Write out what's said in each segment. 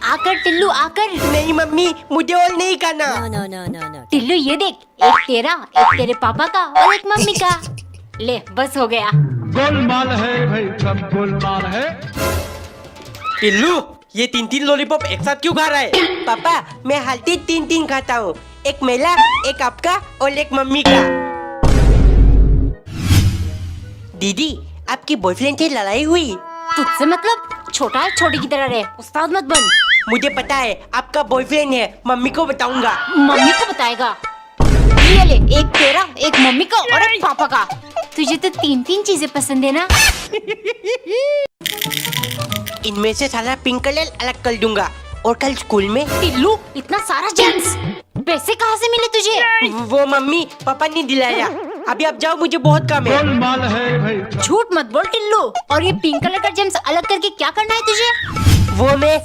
आकर टिल्लू आकर। नहीं मम्मी, मुझे और नहीं खाना। No. टिल्लू ये देख, एक तेरा, एक तेरे पापा का और एक मम्मी का। ले बस हो गया। गोलमाल है भाई, सब गोलमाल है। टिल्लू, ये 3 लॉलीपॉप एक साथ क्यों खा रहा है? पापा, मैं हालती 3 खाता हूँ। एक मेरा, एक आपका और एक मम्मी का। दीदी, आपकी बॉयफ्रेंड से लड़ाई हुई? तुझसे मतलब? छोटा है, छोटी की तरह रहे, उस्ताद मत बन। मुझे पता है आपका बॉयफ्रेंड है, मम्मी को बताऊंगा। मम्मी को बताएगा? ये ले, एक तेरा, एक मम्मी का और एक पापा का। तुझे तो 3 चीजें पसंद है ना? इनमें से सारा पिंक कलर अलग कर दूंगा और कल स्कूल में। टिल्लू, इतना सारा जेम्स पैसे कहाँ से मिले तुझे? वो मम्मी पापा ने दिलाया। अभी आप जाओ, मुझे बहुत काम है। गोलमाल है भाई। झूठ मत बोल टिल्लू। और ये पिंक कलर का जेम्स अलग करके क्या करना है तुझे? वो मैं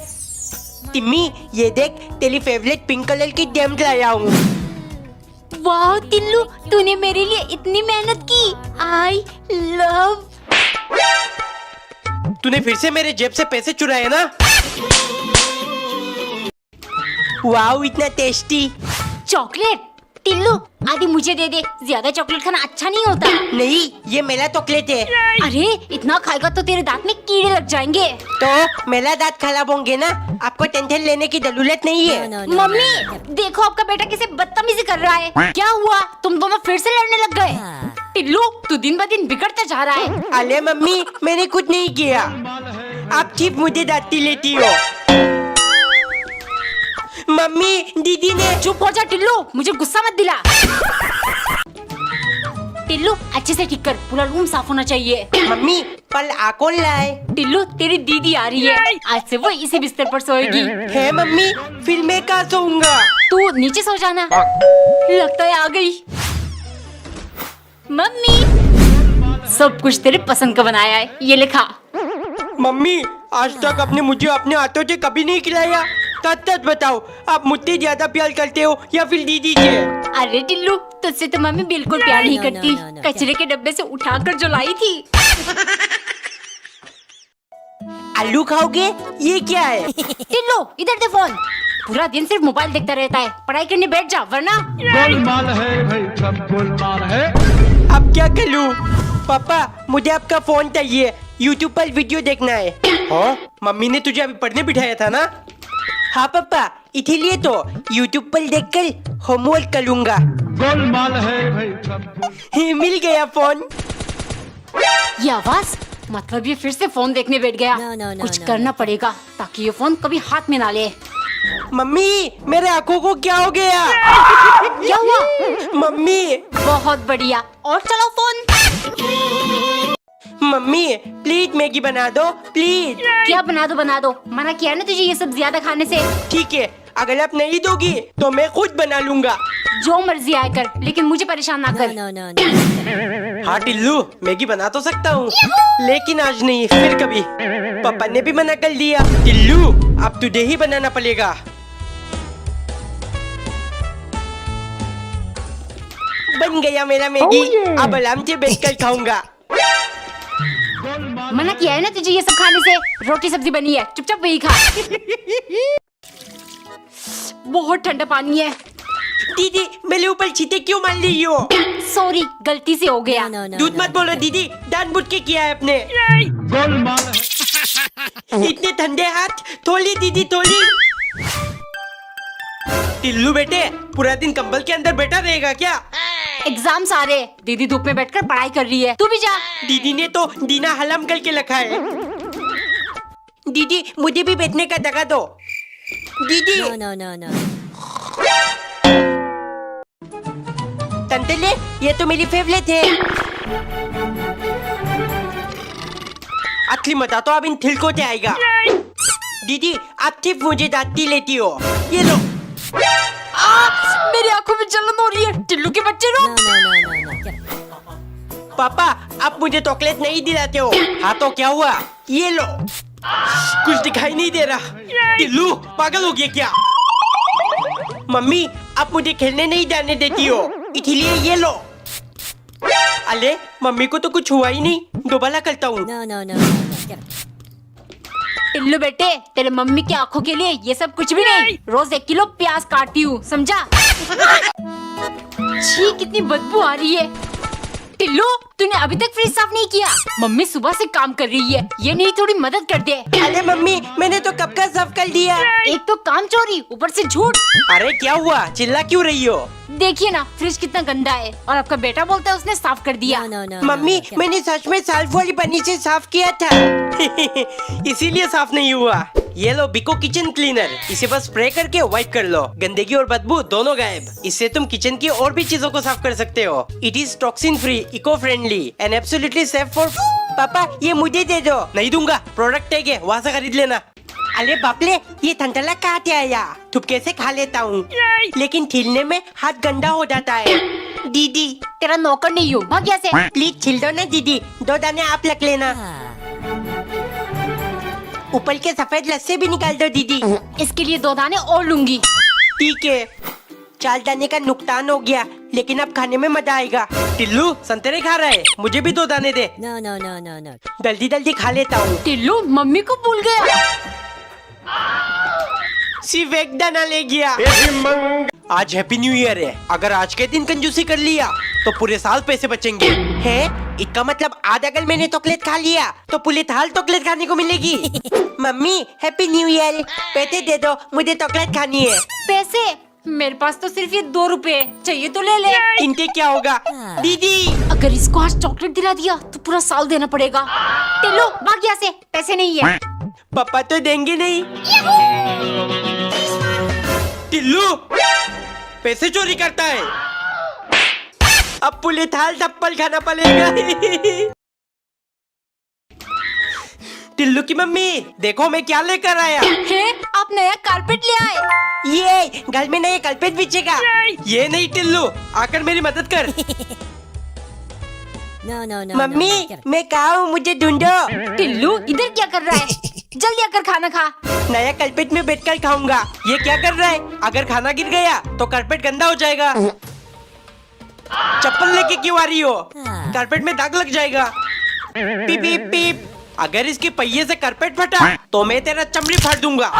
टिम्मी, ये देख तेरी फेवरेट पिंक कलर की जेम्स लाया हूँ। वाह टिल्लू, तूने मेरे लिए इतनी मेहनत की। I love. तूने फिर से मेरे जेब से पैसे चुराए ना? वाओ, इतना टेस्टी। चॉकलेट? टिल्लू, आधी मुझे दे दे, ज्यादा चॉकलेट खाना अच्छा नहीं होता। नहीं, ये मेरा चॉकलेट है। अरे इतना खाएगा तो तेरे दांत में कीड़े लग जाएंगे। तो मेरा दांत खराब होंगे ना, आपको टेंशन लेने की जरूरत नहीं है। No. मम्मी देखो, आपका बेटा कैसे बदतमीजी कर रहा है। क्या हुआ, तुम दोनों फिर से लड़ने लग गए? टिल्लू, तू दिन ब दिन बिगड़ता जा रहा है। अरे मम्मी, मैंने कुछ नहीं किया, आप सिर्फ मुझे डांटती लेती हो। मम्मी, दीदी ने। चुप हो जा टिल्लू, मुझे गुस्सा मत दिला। टिल्लू, अच्छे से ठीक कर, पूरा रूम साफ होना चाहिए। मम्मी, पल आ कौन लाए? टिल्लू, तेरी दीदी आ रही है, आज से वो इसी बिस्तर पर सोएगी। है मम्मी, फिर मैं कहाँ सोऊंगा? तू नीचे सो जाना। लगता है आ गई। मम्मी, सब कुछ तेरे पसंद का बनाया है, ये लिखा। मम्मी, आज तक आपने मुझे अपने हाथों से कभी नहीं खिलाया। सच बताओ, आप मुझसे ज्यादा प्यार करते हो या फिर दीदी से? अरे टिल्लू, तुझसे तो मम्मी बिल्कुल प्यार नहीं No. करती। कचरे के डब्बे से उठाकर जो लाई थी। आलू खाओगे? ये क्या है? टिल्लू, इधर दे फोन। पूरा दिन सिर्फ मोबाइल देखता रहता है, पढ़ाई करने बैठ जा वरना। गोलमाल है भाई, सब गोलमाल है। अब क्या करूं? पापा, मुझे आपका फोन चाहिए, यूट्यूब पर वीडियो देखना है। हाँ, मम्मी ने तुझे अभी पढ़ने बिठाया था ना? हाँ पापा, इसीलिए तो यूट्यूब पर देखकर होमवर्क करूंगा। गोलमाल है भाई, सब गोलमाल। मिल गया फोन। ये आवाज, मतलब ये फिर से फोन देखने बैठ गया। No. कुछ करना पड़ेगा ताकि ये फोन कभी हाथ में ना ले। मम्मी, मेरे आंखों को क्या हो गया? क्या हुआ? मम्मी, बहुत बढ़िया, और चलाओ फोन। मम्मी प्लीज मैगी बना दो, प्लीज। क्या बना दो, मना किया ना तुझे ये सब ज्यादा खाने से। ठीक है, अगर आप नहीं दोगी तो मैं खुद बना लूंगा। जो मर्जी आया कर, लेकिन मुझे परेशान ना कर। No. हाँ टिल्लू, मैगी बना तो सकता हूँ, लेकिन आज नहीं, फिर कभी। पापा ने भी मना कर दिया। टिल्लू, अब तुझे ही बनाना पड़ेगा। बन गया मेरा मैगी। अब आराम से बैठ कर खाऊंगा। मना किया है ना तुझे ये सब खाने से। रोटी सब्जी बनी है, चुपचाप वही खा। बहुत ठंडा पानी है। दीदी, मेरे ऊपर छींटे क्यों मार रही हो? सॉरी, गलती से हो गया। No. दूध मत बोलो दीदी, जानबूझ के किया है आपने। गोलमाल है। इतने ठंडे हाथ, थोड़ी दीदी थोड़ी। टिल्लू बेटे, पूरा दिन कंबल के अंदर बैठा रहेगा क्या? एग्जाम सारे, दीदी धूप में बैठकर पढ़ाई कर रही है, तू भी जा। दीदी ने तो दीना हलम करके रखा है। दीदी, मुझे भी बैठने का जगह दो। दीदी। No. तंतले, ये तो मेरी फेवरेट है। असली मजा तो अब इन थिलकों से आएगा। दीदी, आप सिर्फ मुझे डांटती लेती हो। ये लो। मेरी आंखों में जलन हो रही है। टिल्लू के बच्चे रो। No. पापा, आप मुझे चॉकलेट नहीं दिलाते हो। हाँ तो क्या हुआ? ये लो। कुछ दिखाई नहीं दे रहा। टिल्लू, पागल हो गया क्या? मम्मी, आप मुझे खेलने नहीं जाने देती हो, इसलिए ये लो। अरे, मम्मी को तो कुछ हुआ ही नहीं। दोबारा करता हूँ। No. टिल्लू बेटे, तेरे मम्मी की आंखों के लिए ये सब कुछ भी नहीं। रोज 1 किलो प्याज काटती हूँ, समझा? छी, कितनी बदबू आ रही है। टिल्लू, तूने अभी तक फ्रिज साफ नहीं किया। मम्मी सुबह से काम कर रही है, ये नहीं थोड़ी मदद कर दे। अरे मम्मी, मैंने तो कब का साफ कर दिया। एक तो काम चोरी, ऊपर से झूठ। अरे क्या हुआ, चिल्ला क्यों रही हो? देखिए ना, फ्रिज कितना गंदा है और आपका बेटा बोलता है उसने साफ कर दिया। No, no, no. Mummy, no, मैंने सच में साल्फ वाली पन्नी से साफ किया था। इसीलिए साफ नहीं हुआ। ये लो बिको किचन क्लीनर, इसे बस स्प्रे करके वाइप कर लो। गंदगी और बदबू दोनों गायब। इससे तुम किचन की और भी चीजों को साफ कर सकते हो। It is toxin free, eco friendly and absolutely safe for. पापा, ये मुझे दे दो। नहीं दूंगा, प्रोडक्ट टैग है, वहाँ से खरीद लेना। अरे बापले, ये ठंडला कहाँ से आया? थुपके से खा लेता हूँ, लेकिन छीलने में हाथ गंदा हो जाता है। दीदी, तेरा नौकर नहीं हूँ, भाग यहाँ से। प्लीज छील दो ना दीदी, 2 दाने आप रख लेना। ऊपर के सफेद लस्से भी निकाल दो दीदी। इसके लिए 2 दाने और लूंगी। ठीक है, 4 दाने का नुकसान हो गया, लेकिन अब खाने में मजा आएगा। टिल्लू, संतरे खा रहा है, मुझे भी 2 दाने दे। no, no, no, no, no. जल्दी जल्दी खा लेता हूँ। टिल्लू, मम्मी को भूल गया। सिर्फ 1 दाना ले गया। आज हैप्पी न्यू ईयर है, अगर आज के दिन कंजूसी कर लिया तो पूरे साल पैसे बचेंगे। है, इसका मतलब आधा कल मैंने चॉकलेट खा लिया तो पूरे साल चॉकलेट खाने को मिलेगी। Mummy, happy new year. पैसे दे दो, मुझे चॉकलेट खानी है। पैसे? मेरे पास तो सिर्फ ये 2 रुपए चाहिए, तो ले ले। इनके क्या होगा? दीदी, अगर इसको आज चॉकलेट दिला दिया तो पूरा साल देना पड़ेगा। टिल्लू, भाग यहाँ से, पैसे नहीं है। पापा तो देंगे नहीं। टिल्लू, पैसे चोरी करता है, अब पूरे थाल चप्पल खाना पड़ेगा। टिल्लू की मम्मी, देखो मैं क्या लेकर आया। है, आप नया कारपेट ले आए। ये घर में नया कारपेट बिछेगा। ये नहीं टिल्लू, आकर मेरी मदद कर। No, no, no. Mummy, no, no. मैं कहाँ हूँ, मुझे ढूंढो। टिल्लू, इधर क्या कर रहा है? जल्दी आकर खाना खा। नया कारपेट में बैठकर खाऊंगा। ये क्या कर रहा है? अगर खाना गिर गया तो कारपेट गंदा हो जाएगा। चप्पल लेके क्यों आ रही हो? कारपेट में दाग लग जाएगा। पीप पीप पीप। अगर इसके पहिए से कारपेट फटा तो मैं तेरा चमड़ी फाड़ दूंगा।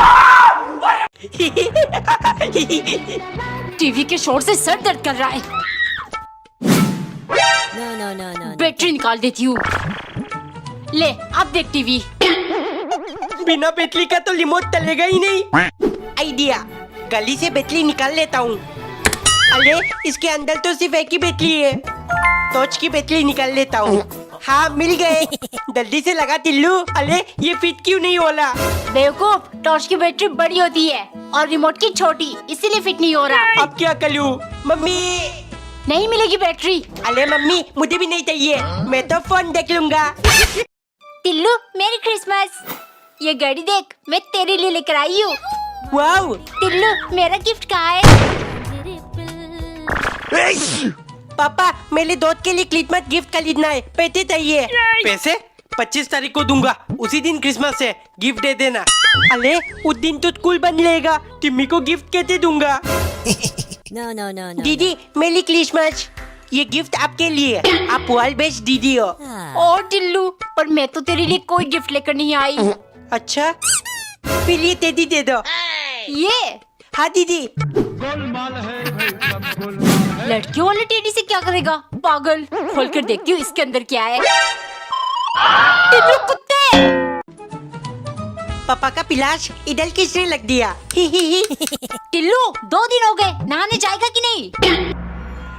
टीवी के शोर से सर दर्द कर रहा है। No, no, no, no. Battery निकाल देती हूँ। ले, अब देख टीवी। बिना बैटरी का तो रिमोट चलेगा ही नहीं। आइडिया, गली से बैटरी निकाल लेता हूँ। अरे, इसके अंदर तो सिर्फ एक ही बैटरी है। टॉर्च की बैटरी निकाल लेता हूँ। हाँ, मिल गए। जल्दी से लगा टिल्लू। अरे, ये फिट क्यों नहीं होला? बेवकूफ, टॉर्च की बैटरी बड़ी होती है और रिमोट की छोटी, इसीलिए फिट नहीं हो रहा। अब क्या करूँ? मम्मी, नहीं मिलेगी बैटरी। अरे मम्मी, मुझे भी नहीं चाहिए, मैं तो फोन देख लूंगा। टिल्लू, मेरी क्रिसमस। ये घड़ी देख, मैं तेरे लिए लेकर आई हूँ। वाओ, टिल्लू, मेरा गिफ्ट कहाँ है? पापा, मेरे दोस्त के लिए क्रिसमस गिफ्ट खरीदना है, पैसे चाहिए। पैसे 25 तारीख को दूंगा, उसी दिन क्रिसमस है, गिफ्ट दे देना। अरे, उस दिन तो स्कूल बंद रहेगा, टिम्मी को गिफ्ट कैसे दूंगा? No, no, no, no. दीदी, मेरी क्रिसमस, ये गिफ्ट आपके लिए। आप वर्ल्ड बेस्ट दीदी हो। ओ टिल्लू, पर मैं तो तेरे लिए कोई गिफ्ट लेकर नहीं आई। अच्छा, फिर ये टेडी दे दो। ये हाँ दीदी। गोलमाल है भाई सब गोलमाल है। लड़कियों वाले टेडी से क्या करेगा? पागल, खोल कर देखती हूँ इसके अंदर क्या है। टिल्लू, कुत्ते। पापा का पिलाश इधर किसने लग दिया? ही ही ही। टिल्लू, 2 दिन हो गए, नहाने जाएगा कि नहीं?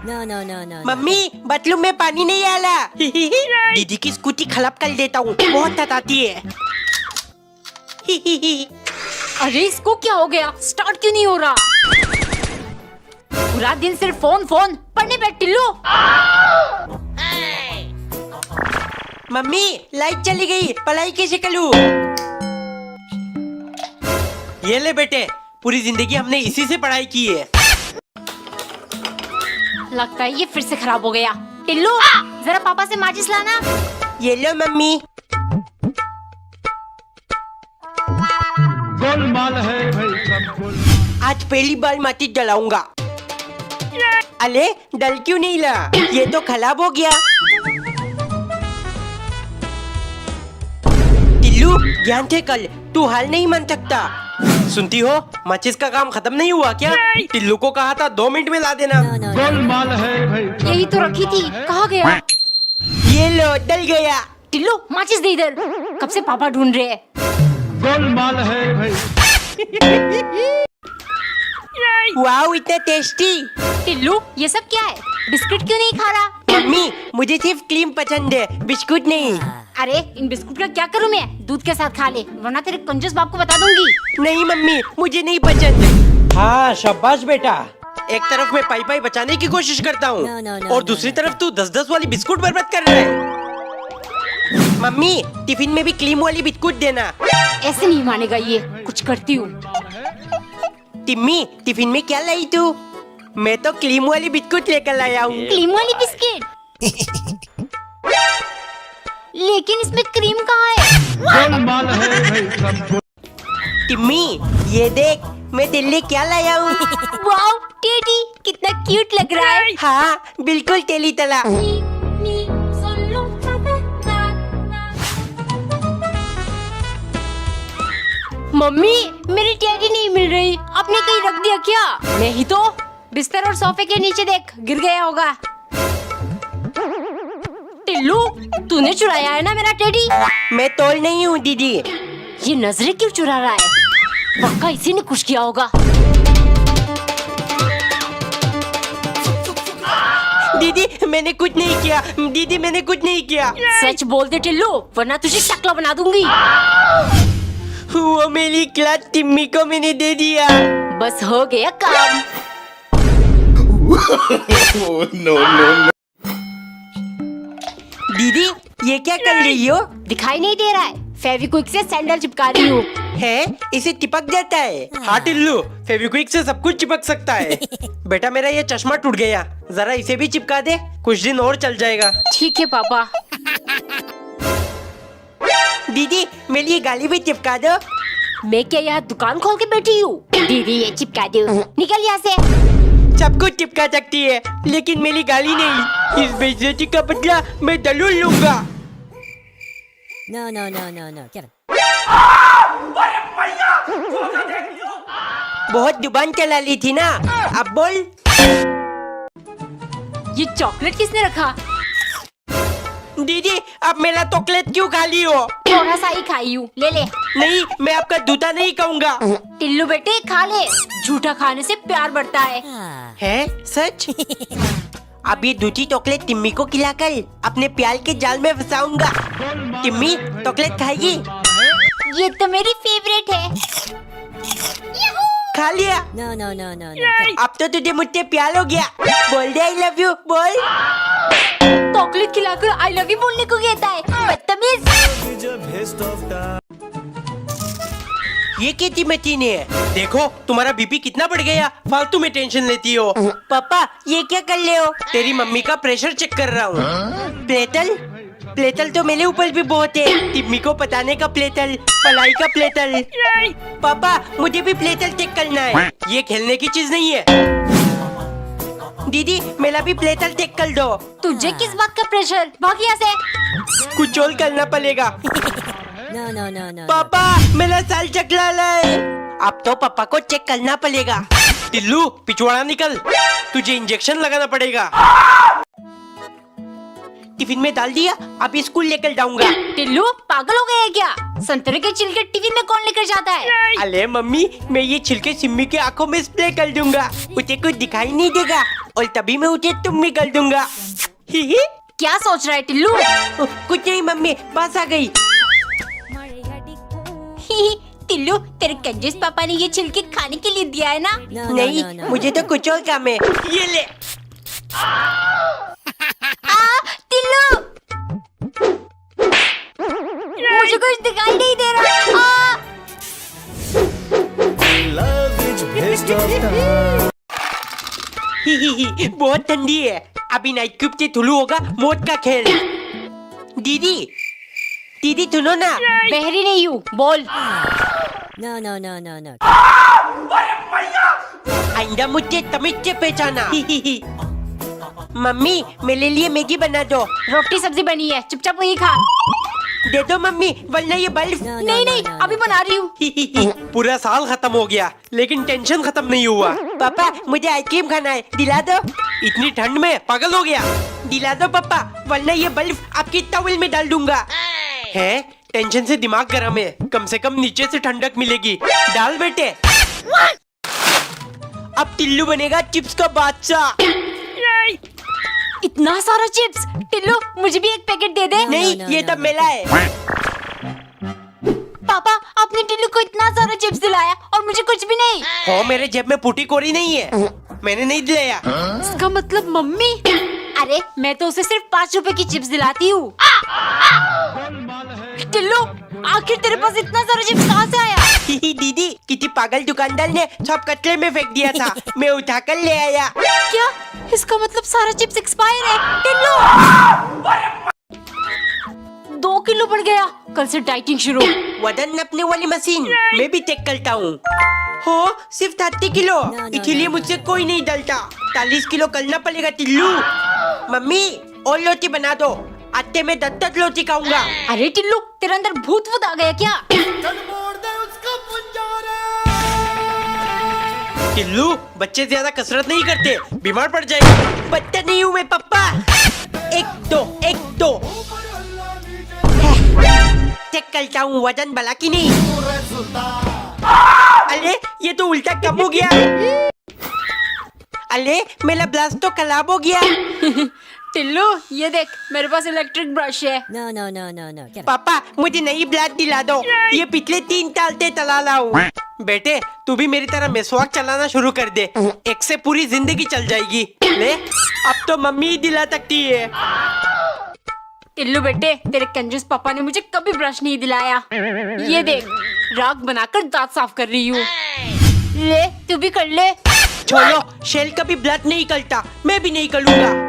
No, no, no, no. Mummy, bathroom में पानी नहीं आला। ही ही ही। दीदी की स्कूटी खराब कर देता हूँ, बहुत थकाती है। ही ही ही। अरे, इसको क्या हो गया? स्टार्ट क्यों नहीं हो रहा? पूरा दिन सिर्फ फोन फोन। पढ़ने बैठ टिल्लू। मम्मी, लाइट चली गई, पढ़ाई कैसे करूँ? ये ले बेटे, पूरी जिंदगी हमने इसी से पढ़ाई की है। लगता है ये फिर से खराब हो गया। टिल्लू, जरा पापा से माचिस लाना। ये लो मम्मी। गोलमाल है भाई सब गोलमाल। आज पहली बार माचिस जलाऊंगा। अरे, डल क्यों नहीं ला? ये तो खराब हो गया। टिल्लू, ध्यान से कर, तू हाल नहीं मान सकता। सुनती हो, माचिस का काम खत्म नहीं हुआ क्या? टिल्लू को कहा था 2 मिनट में ला देना। No, no, no. गोलमाल है भाई यही तो रखी थी, कहाँ गया? ये लो, डल गया। टिल्लू माचिस दे इधर, कब से पापा ढूंढ रहे हैं। गोलमाल है भाई वाओ, इतना टेस्टी। टिल्लू ये सब क्या है? बिस्किट क्यों नहीं खा रहा? मम्मी, मुझे सिर्फ क्रीम पसंद है, बिस्कुट नहीं। अरे इन बिस्कुट का क्या करूँ मैं? दूध के साथ खा ले, वरना तेरे कंजूस बाप को बता दूंगी। नहीं मम्मी, मुझे नहीं पसंद। हाँ शाबाश बेटा। एक तरफ मैं पाई पाई बचाने की कोशिश करता हूँ No, no, no, और no, दूसरी no. तरफ तू 10-10 वाली बिस्कुट बर्बाद कर रहा है। मम्मी, टिफिन में भी क्रीम वाली बिस्कुट देना। ऐसे नहीं मानेगा ये, कुछ करती हूँ। टिम्मी, टिफिन में क्या लाई तू? मैं तो क्रीम वाली बिस्कुट लेकर आया हूँ। क्रीम वाली बिस्किट लेकिन इसमें क्रीम कहाँ है? गोलमाल है भाई सब गोल टिम्मी, ये देख, मैं दिल्ली क्या लाया हूँ। वाओ टेडी, कितना क्यूट लग रहा है। हाँ, बिल्कुल तेली तला। मम्मी मेरी टेडी नहीं मिल रही, आपने कहीं रख दिया क्या? नहीं तो बिस्तर और सोफे के नीचे देख, गिर गया होगा। टिल्लू तूने चुराया है ना मेरा टेडी? मैं तोल नहीं हूँ दीदी। ये नजरें क्यों चुरा रहा है? पक्का इसी ने कुछ किया होगा। दीदी, मैंने कुछ नहीं किया। दीदी, मैंने कुछ नहीं किया। सच बोल दे टिल्लू, वरना तुझे टकला बना दूंगी। वो मेरी क्लास टिम्मी को मैंने दे दिया। बस हो गया काम। दीदी, ये क्या कर रही हो? दिखाई नहीं दे रहा है, फेविक्विक से सैंडल चिपका रही हूँ। है, इसे चिपक जाता है। हाँ टिल्लू, फेविक्विक से सब कुछ चिपक सकता है। बेटा, मेरा ये चश्मा टूट गया, जरा इसे भी चिपका दे, कुछ दिन और चल जाएगा। ठीक है पापा। दीदी, मेरी ये गाली भी चिपका दो। मैं क्या यहाँ दुकान खोल के बैठी हूँ? दीदी ये चिपका दो, निकल यहाँ से। सब कुछ चिपका सकती है, लेकिन मेरी गाली नहीं। इस बेइज्जती का बदला मैं जरूर लूंगा। No, no, no, no, no. Get him. बहुत जुबान चला ली थी ना, अब बोल। ये चॉकलेट किसने रखा? दीदी, अब मेरा चॉकलेट क्यों खा ली हो? थोड़ा सा ही खाई हूँ, ले ले। नहीं, मैं आपका जूता नहीं कहूँगा। टिल्लू बेटे खा ले, झूठा खाने से प्यार बढ़ता है। Ah. है सच? अब ये दूसरी चॉकलेट टिम्मी को खिलाकर अपने प्यार के जाल में फंसाऊंगा। टिम्मी, चॉकलेट खाएगी? ये तो मेरी फेवरेट है। खा लिया। No, no, no, no, no. Get him. अब तो तुझे मुझसे प्यार हो गया। बोल दे आई लव यू, बोल। चॉकलेट खिलाकर आई लव यू बोलने को कहता है, बदतमीज। ये कैसी मशीन है? देखो, तुम्हारा बीपी कितना बढ़ गया, फालतू में टेंशन लेती हो। पापा, ये क्या कर रहे हो? तेरी मम्मी का प्रेशर चेक कर रहा हूँ। प्लेटल? प्लेटल तो मेरे ऊपर भी बहुत है। टिम्मी को पताने का प्लेटल, पलाई का प्लेटल। पापा, मुझे भी प्लेटल चेक करना है। ये खेलने की चीज नहीं है। दीदी, मेरा भी प्लेटल चेक कर दो। तुझे किस बात का प्रेशर? भाग यहाँ से। कुछ और करना पड़ेगा। No, no, no, no, no. पापा, मेरा साल चकला है। अब तो पापा को चेक करना पड़ेगा। टिल्लू, पिछवाड़ा निकल, तुझे इंजेक्शन लगाना पड़ेगा। टिफिन में डाल दिया, अब स्कूल लेकर जाऊंगा। टिल्लू पागल हो गया है क्या? संतरे के छिलके टिफिन में कौन लेकर जाता है? अरे मम्मी, मैं ये छिलके सिम्मी के आंखों में स्प्रे कर दूंगा, उसे कुछ दिखाई नहीं देगा और तभी मैं उसे तुम में कर दूंगा। ही ही। क्या सोच रहा है टिल्लू? कुछ नहीं मम्मी, बस आ गई। टिल्लू, तेरे कंजूस पापा ने ये छिलके खाने के लिए दिया है ना? No, no, नहीं, no, no. मुझे तो कुछ और काम है। ये ले। टिल्लू, मुझे कुछ दिखाई नहीं दे रहा। बहुत ठंडी है, अभी नाइट क्यूब से थुलू होगा मौत का खेल। दीदी, दीदी सुनो ना। बहरी नहीं हूँ, बोल। No, no, no, no, no. आइंदा मुझे तमीज से पहचाना। मम्मी, मेरे लिए मैगी बना दो। रोटी सब्जी बनी है, चुपचाप वही खा। दे दो मम्मी, वरना ये बल्ब No, no, नहीं no, नहीं no, अभी no. बना रही हूँ। पूरा साल खत्म हो गया लेकिन टेंशन खत्म नहीं हुआ। पापा मुझे आइसक्रीम खाना है, दिला दो। इतनी ठंड में पागल हो गया, दिला दो पापा, वरना ये बल्ब आपकी टॉवेल में डाल दूंगा। है टेंशन से दिमाग गर्म है, कम से कम नीचे से ठंडक मिलेगी। डाल बेटे। अब टिल्लू बनेगा चिप्स का बादशाह। इतना सारा चिप्स। टिल्लू मुझे भी एक पैकेट दे दे। नहीं no, ये no, तब no. मेला है। पापा आपने टिल्लू को इतना सारा चिप्स दिलाया और मुझे कुछ भी नहीं। हो मेरे जेब में पुटी कोरी नहीं है, मैंने नहीं दिलाया। इसका मतलब मम्मी। अरे मैं तो उसे सिर्फ 5 रुपए की चिप्स दिलाती हूँ। टिल्लू आखिर तेरे पास इतना सारा चिप्स कहाँ से आया? दीदी किसी पागल दुकानदार ने सब कचरे में फेंक दिया था, मैं उठा कर ले आया। क्या? इसका मतलब सारा चिप्स एक्सपायर है। टिल्लू 2 किलो बढ़ गया। कल से डाइटिंग शुरू। वजन नापने वाली मशीन मैं भी चेक करता हूँ। हो सिर्फ 30 किलो, no, इसीलिए no. मुझसे कोई नहीं डलता। 40 किलो करना पड़ेगा टिल्लू। मम्मी और लोटी बना दो, आटे में 10 लोटी खाऊंगा। अरे टिल्लू तेरे अंदर भूत वूत आ गया क्या? टिल्लू बच्चे ज्यादा कसरत नहीं करते, बीमार पड़ जाएंगे। बच्चा नहीं हूँ मैं पप्पा। 1 2 चेक करता हूँ वजन भला की नहीं। अरे ये तो उल्टा कम हो गया। अरे मेरा ब्लास्ट तो खराब हो गया। टिल्लू ये देख मेरे पास इलेक्ट्रिक ब्रश है। No, no, no, no, no. Get up. पापा मुझे नई ब्लास्ट दिला दो, ये पिछले 3 साल से चला रहा हूँ। बेटे तू भी मेरी तरह मेसवाक चलाना शुरू कर दे, एक से पूरी जिंदगी चल जाएगी। ले अब तो मम्मी ही दिला सकती है। टिल्लू बेटे तेरे कंजूस पापा ने मुझे कभी ब्रश नहीं दिलाया। ये देख राख बनाकर दांत साफ कर रही हूँ। ले तू भी कर ले। छोड़ो, शेल कभी ब्लड नहीं करता, मैं भी नहीं करूँगा।